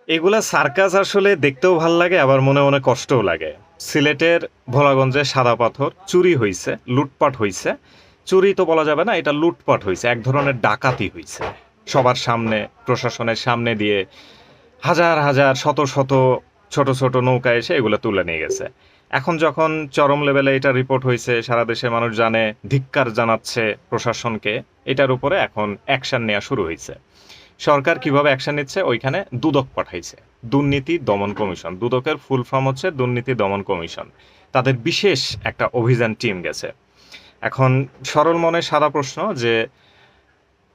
এগুলা সার্কাস আসলে দেখতেও ভাল লাগে, আবার মনে মনে কষ্টও লাগে। সিলেটের ভোলাগঞ্জে সাদা পাথর চুরি হইছে, লুটপাট হইছে। চুরি তো বলা যাবে না, এটা লুটপাট হইছে, এক ধরনের ডাকাতি হইছে। সবার সামনে, প্রশাসনের সামনে দিয়ে হাজার হাজার শত শত ছোট ছোট নৌকা এসে এগুলো তুলে নিয়ে গেছে। এখন যখন চরম লেভেলে এটা রিপোর্ট হয়েছে, সারা দেশের মানুষ জানে, ধিক্কার জানাচ্ছে প্রশাসনকে, এটার উপরে এখন অ্যাকশন নেওয়া শুরু হয়েছে। সরকার কিভাবে অ্যাকশন নিচ্ছে, ওইখানে দুদক পাঠাইছে, দুর্নীতি দমন কমিশন। দুদকের ফুল ফর্ম হচ্ছে দুর্নীতি দমন কমিশন। তাদের বিশেষ একটা অভিযান টিম গেছে। এখন সরল মনে সাদা প্রশ্ন যে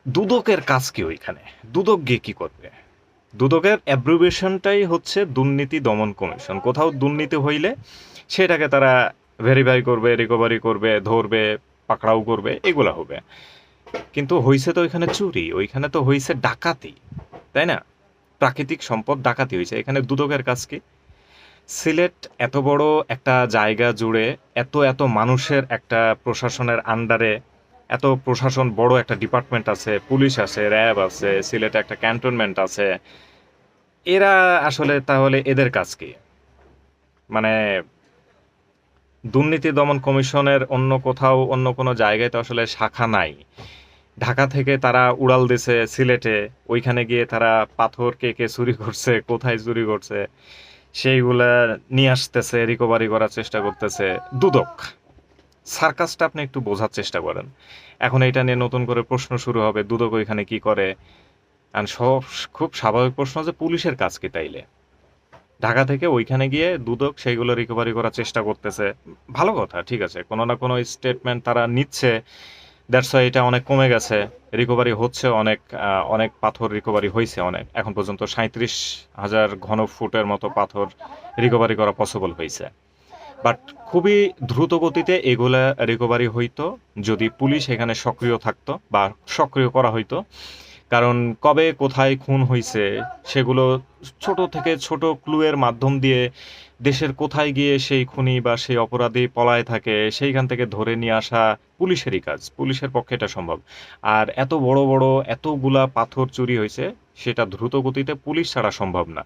দুদকের কাজ কি ওইখানে? দুদক গিয়ে কি করবে? দুদকের অ্যাব্রিভিয়েশনটাই হচ্ছে দুর্নীতি দমন কমিশন। কোথাও দুর্নীতি হইলে সেটাকে তারা ভেরিফাই করবে, রিকভারি করবে, ধরবে, পাকড়াও করবে, এগুলা হবে। কিন্তু হইছে তো ওইখানে চুরি, ওইখানে তো হইছে ডাকাতি, তাই না? প্রাকৃতিক সম্পদ ডাকাতি হয়েছে। এখানে দুদকের কাজ কি? সিলেট এত বড় একটা জায়গা জুড়ে এত এত মানুষের একটা প্রশাসনের আন্ডারে, এত প্রশাসন, বড় একটা ডিপার্টমেন্ট আছে, পুলিশ আছে, র্যাব আছে, সিলেটে একটা ক্যান্টনমেন্ট আছে। এরা আসলে তাহলে এদের কাজ কি? মানে দুর্নীতি দমন কমিশনের অন্য কোথাও, অন্য কোনো জায়গায় তো আসলে শাখা নাই। ঢাকা থেকে তারা উড়াল দিছে সিলেটে, ওইখানে গিয়ে তারা পাথর কে কে চুরি করছে, কোথায় চুরি করছে, সেইগুলা নিয়ে আসতেছে, রিকভারি করার চেষ্টা করতেছে দুদক। সার্কাসটা আপনি একটু বোঝার চেষ্টা করেন। এখন এটা নিয়ে নতুন করে প্রশ্ন শুরু হবে, দুদক ওইখানে কি করে? আর সব খুব স্বাভাবিক প্রশ্ন যে পুলিশের কাজ কি তাইলে? ঢাকা থেকে ওইখানে গিয়ে দুদক সেইগুলো রিকভারি করার চেষ্টা করতেছে। ভালো কথা, ঠিক আছে, কোনো না কোনো স্টেটমেন্ট তারা নিচ্ছে। দ্যাটস ওয়াই এটা অনেক কমে গেছে, রিকভারি হচ্ছে অনেক। অনেক পাথর রিকভারি হয়েছে অনেক, এখন পর্যন্ত 37,000 ঘন ফুটের মতো পাথর রিকভারি করা পসিবল হয়েছে। বাট খুবই দ্রুত গতিতে এগুলা রিকভারি হইতো যদি পুলিশ এখানে সক্রিয় থাকতো বা সক্রিয় করা হইতো। কারণ কবে কোথায় খুন হইছে সেগুলো ছোট থেকে ছোট ক্লুয়ের মাধ্যম দিয়ে দেশের কোথায় গিয়ে সেই খুনি বা সেই অপরাধী পলায় থাকে সেইখান থেকে ধরে নিয়ে আসা পুলিশেরই কাজ। পুলিশের পক্ষে এটা সম্ভব। আর এত বড় বড় এতগুলা পাথর চুরি হয়েছে, সেটা দ্রুত গতিতে পুলিশ ছাড়া সম্ভব না।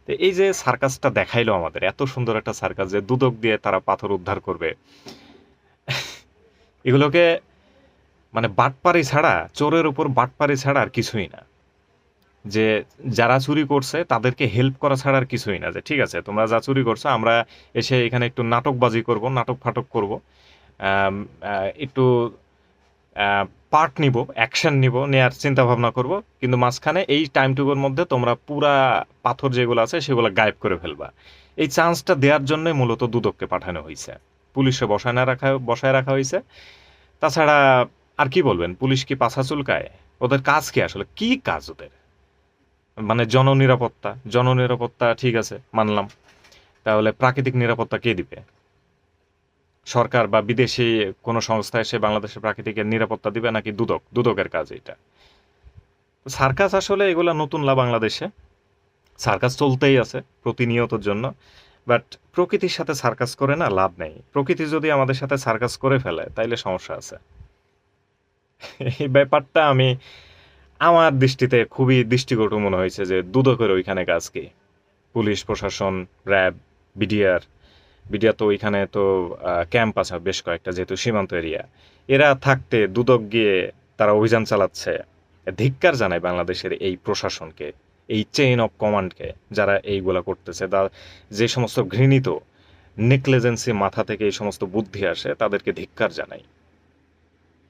তো এই যে সার্কাসটা দেখাইলো আমাদের, এত সুন্দর একটা সার্কাস যে দুদক দিয়ে তারা পাথর উদ্ধার করবে, এগুলোকে মানে বাটপারি ছাড়া, চোরের উপর বাটপারি ছাড়া আর কিছুই না। যে যারা চুরি করছে তাদেরকে হেল্প করা ছাড়া আর কিছুই না। যে ঠিক আছে, তোমরা যা চুরি করছো, আমরা এসে এখানে একটু নাটকবাজি করব, নাটক ফাটক করব, একটু পার্ট নিব, অ্যাকশন নিব, নেয়ার চিন্তা ভাবনা করব, কিন্তু মাঝখানে এই টাইমটুকুর মধ্যে তোমরা পুরা পাথর যেগুলো আছে সেগুলো গায়েব করে ফেলবা। এই চান্সটা দেওয়ার জন্যই মূলত দুদককে পাঠানো হয়েছে, পুলিশে বসায় রাখা হয়েছে। তাছাড়া আর কি বলবেন? পুলিশ কি পাছা চুলকায়? ওদের কাজ কি আসলে? কি কাজ ওদের? মানে জননিরাপত্তা, জননিরাপত্তা ঠিক আছে, মানলাম। তাহলে প্রাকৃতিক নিরাপত্তা কে দিবে? সরকার বা বিদেশি কোনো সংস্থা এসে বাংলাদেশের প্রাকৃতিকের নিরাপত্তা দিবে, নাকি দুদক? দুদকের কাজ এটা। সার্কাস আসলে এগুলা নতুন লা বাংলাদেশে। সার্কাস চলতেই আছে প্রতিনিয়তর জন্য। বাট প্রকৃতির সাথে সার্কাস করে না লাভ নেই। প্রকৃতি যদি আমাদের সাথে সার্কাস করে ফেলে তাইলে সমস্যা আছে। এই ব্যাপারটা আমার দৃষ্টিতে খুবই দৃষ্টিকটু মনে হয়েছে যে দুদকের ওইখানে কাজ কি? পুলিশ প্রশাসন, র্যাব, বিডিআর। বিডিআর তো ওইখানে তো ক্যাম্প আছে বেশ কয়েকটা, যেহেতু সীমান্ত এরিয়া। এরা থাকতে দুদক গিয়ে তারা অভিযান চালাচ্ছে। ধিক্কার জানায় বাংলাদেশের এই প্রশাসনকে, এই চেইন অফ কমান্ডকে, যারা এইগুলা করতেছে। যে সমস্ত ঘৃণিত নেকলেজেন্সি মাথা থেকে এই সমস্ত বুদ্ধি আসে, তাদেরকে ধিক্কার জানাই।